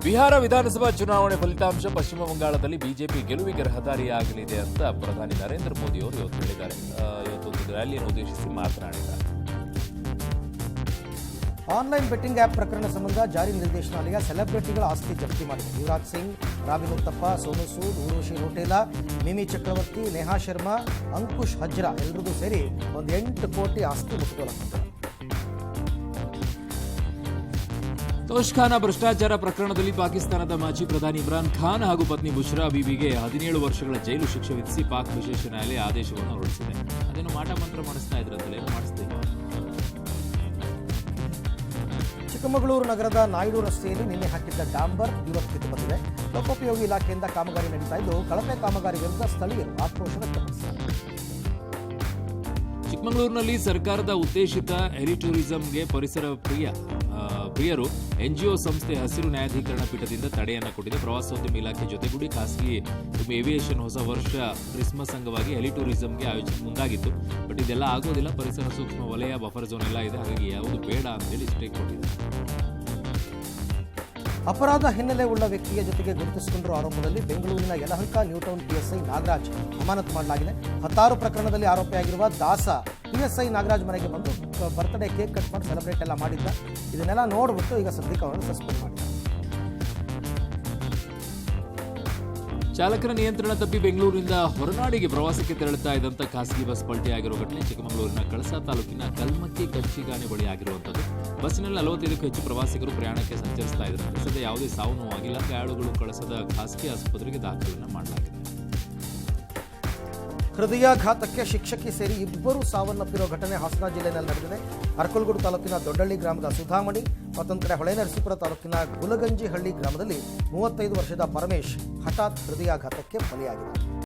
ಬಿಹಾರ ವಿಧಾನಸಭಾ ಚುನಾವಣೆ ಫಲಿತಾಂಶ ಪಶ್ಚಿಮ ಬಂಗಾಳದಲ್ಲಿ ಬಿಜೆಪಿ ಗೆಲುವಿಗೆ ರಹದಾರಿಯಾಗಲಿದೆ ಅಂತ ಪ್ರಧಾನಿ ನರೇಂದ್ರ ಮೋದಿ ಅವರು ಇವತ್ತು ಹೇಳಿದ್ದಾರೆ. ಇವತ್ತೊಂದು ರ್ಯಾಲಿಯನ್ನು ಉದ್ದೇಶಿಸಿ ಮಾತನಾಡಿದ್ದಾರೆ. ಆನ್ಲೈನ್ ಬೆಟ್ಟಿಂಗ್ ಆ್ಯಪ್ ಪ್ರಕರಣ ಸಂಬಂಧ ಜಾರಿ ನಿರ್ದೇಶನಾಲಯ ಸೆಲೆಬ್ರಿಟಿಗಳ ಆಸ್ತಿ ಜಪ್ತಿ ಮಾಡಿದೆ. ಯುವರಾಜ್ ಸಿಂಗ್, ರಾಬಿನ್ ಉತ್ತಪ್ಪ, ಸೋನು ಸೂದ್, ಊರ್ವಶಿ ರೋಟೇಲಾ, ಮಿಮಿ ಚಕ್ರವರ್ತಿ, ನೇಹಾ ಶರ್ಮಾ, ಅಂಕುಶ್ ಹಜ್ರಾ ಎಲ್ಲರಿಗೂ ಸೇರಿ ಒಂದು 8 ಕೋಟಿ ಆಸ್ತಿ ಮುಟ್ಟುಗೋಲಾಗಿದೆ. ತೋಷ್ಖಾನಾ ಭ್ರಷ್ಟಾಚಾರ ಪ್ರಕರಣದಲ್ಲಿ ಪಾಕಿಸ್ತಾನದ ಮಾಜಿ ಪ್ರಧಾನಿ ಇಮ್ರಾನ್ ಖಾನ್ ಹಾಗೂ ಪತ್ನಿ ಬುಷ್ರಾ ಬೀಬಿಗೆ 17 ವರ್ಷಗಳ ಜೈಲು ಶಿಕ್ಷೆ ವಿಧಿಸಿ ಪಾಕ್ ವಿಶೇಷ ನ್ಯಾಯಾಲಯ ಆದೇಶವನ್ನು ಹೊರಡಿಸಿದೆ. ಅದೇನು ಮಾಟ ಮಂತ್ರ ಮಾಡಿಸ್ತಾ ಇದ್ರಂತಲೇ ಮಾಡಿಸ್ತಿಲ್ಲ. ಚಿಕ್ಕಮಗಳೂರು ನಗರದ ನಾಯ್ಡು ರಸ್ತೆಯಲ್ಲಿ ನಿನ್ನೆ ಹಾಕಿದ್ದ ಡಾಂಬರ್ ಇವತ್ತು ಕಿತ್ತು ಬಂದಿದೆ. ಲೋಕೋಪಯೋಗಿ ಇಲಾಖೆಯಿಂದ ಕಾಮಗಾರಿ ನಡೀತಾ ಇದ್ದು ಕಳಪೆ ಕಾಮಗಾರಿ ವಿರುದ್ಧ ಸ್ಥಳೀಯರು ಆಕ್ರೋಶ ವ್ಯಕ್ತಪಡಿಸಿದ್ದಾರೆ. ಚಿಕ್ಕಮಗಳೂರಿನಲ್ಲಿ ಸರ್ಕಾರದ ಉದ್ದೇಶಿತ ಹೆರಿಟೂರಿಸಂಗೆ ಪರಿಸರ ಪ್ರಿಯರು ಎನ್ಜಿಒ ಸಂಸ್ಥೆ ಹಸಿರು ನ್ಯಾಯಾಧೀಕರಣ ಪೀಠದಿಂದ ತಡೆಯನ್ನು ಕೊಟ್ಟಿದೆ. ಪ್ರವಾಸೋದ್ಯಮ ಇಲಾಖೆ ಜೊತೆಗೂಡಿ ಖಾಸಗಿ ಏವಿಯೇಷನ್ ಹೊಸ ವರ್ಷ ಕ್ರಿಸ್ಮಸ್ ಅಂಗವಾಗಿ ಹೆಲಿಟೂರಿಸಂಗೆ ಆಯೋಜನೆ ಮುಂದಾಗಿತ್ತು. ಬಟ್ ಇದೆಲ್ಲ ಆಗೋದಿಲ್ಲ. ಪರಿಸರ ಸೂಕ್ಷ್ಮ ವಲಯ, ಬಫರ್ ಝೋನ್ ಎಲ್ಲ ಇದೆ. ಹಾಗಾಗಿ ಯಾವುದು ಬೇಡ ಅಂತೇಳಿ ಸ್ಟೇ ಕೊಟ್ಟಿದೆ. ಅಪರಾಧ ಹಿನ್ನೆಲೆ ಉಳ್ಳ ವ್ಯಕ್ತಿಯ ಜೊತೆಗೆ ಗುರುತಿಸಿಕೊಂಡಿರುವ ಆರೋಪದಲ್ಲಿ ಬೆಂಗಳೂರಿನ ಯಲಹಂಕ ನ್ಯೂಟೌನ್ ಪಿಎಸ್ಐ ನಾಗರಾಜ್ ಅಮಾನತು ಮಾಡಲಾಗಿದೆ. 16 ಪ್ರಕರಣದಲ್ಲಿ ಆರೋಪಿಯಾಗಿರುವ ದಾಸ ಪಿಎಸ್ಐ ನಾಗರಾಜ್ ಮನೆಗೆ ಬಂದು ಬರ್ತ್ಡೇ ಕೇಕ್ ಕಟ್ ಮಾಡಿ ಸೆಲೆಬ್ರೇಟ್ ಎಲ್ಲ ಮಾಡಿದ್ದ. ಇದನ್ನೆಲ್ಲ ನೋಡ್ಬಿಟ್ಟು ಈಗ ಸದ್ಯಕ್ಕೆ ಅವರನ್ನು ಸಸ್ಪೆಂಡ್ ಮಾಡಿದ್ದಾರೆ. ಚಾಲಕರ ನಿಯಂತ್ರಣ ತಪ್ಪಿ ಬೆಂಗಳೂರಿನಿಂದ ಹೊರನಾಡಿಗೆ ಪ್ರವಾಸಕ್ಕೆ ತೆರಳುತ್ತಾ ಇದ್ದಂಥ ಖಾಸಗಿ ಬಸ್ ಪಲ್ಟಿಯಾಗಿರುವ ಘಟನೆ ಚಿಕ್ಕಮಗಳೂರಿನ ಕಳಸಾ ತಾಲೂಕಿನ ಕಲ್ಮಕ್ಕಿ ಕಚ್ಚಿಗಾನೆ ಬಳಿ ಆಗಿರುವಂಥದ್ದು. ಬಸ್ಸಿನಲ್ಲಿ 45ಕ್ಕೂ ಹೆಚ್ಚು ಪ್ರವಾಸಿಗರು ಪ್ರಯಾಣಕ್ಕೆ ಸಂಚರಿಸ್ತಾ ಇದ್ದಾರೆ. ಸದ್ಯ ಯಾವುದೇ ಸಾವು ನೋವಾಗಿಲ್ಲ. ಗಾಯಾಳುಗಳು ಕಳಸದ ಖಾಸಗಿ ಆಸ್ಪತ್ರೆಗೆ ದಾಖಲನ್ನು ಮಾಡಲಾಗಿದೆ. ಹೃದಯಾಘಾತಕ್ಕೆ ಶಿಕ್ಷಕಿ ಸೇರಿ 2 ಸಾವನ್ನಪ್ಪಿರುವ ಘಟನೆ ಹಾಸನ ಜಿಲ್ಲೆಯಲ್ಲಿ ನಡೆದಿದೆ. ಅರಕಲಗೂಡು ತಾಲೂಕಿನ ದೊಡ್ಡಳ್ಳಿ ಗ್ರಾಮದ ಸುಧಾಮಣಿ, ಮತ್ತೊಂದು ಕಡೆ ಹೊಳೆನರಸೀಪುರ ತಾಲೂಕಿನ ಗುಲಗಂಜಿಹಳ್ಳಿ ಗ್ರಾಮದಲ್ಲಿ 35 ವರ್ಷದ ಪರಮೇಶ್ ಹಠಾತ್ ಹೃದಯಾಘಾತಕ್ಕೆ ಬಲಿಯಾಗಿದ್ದಾರೆ.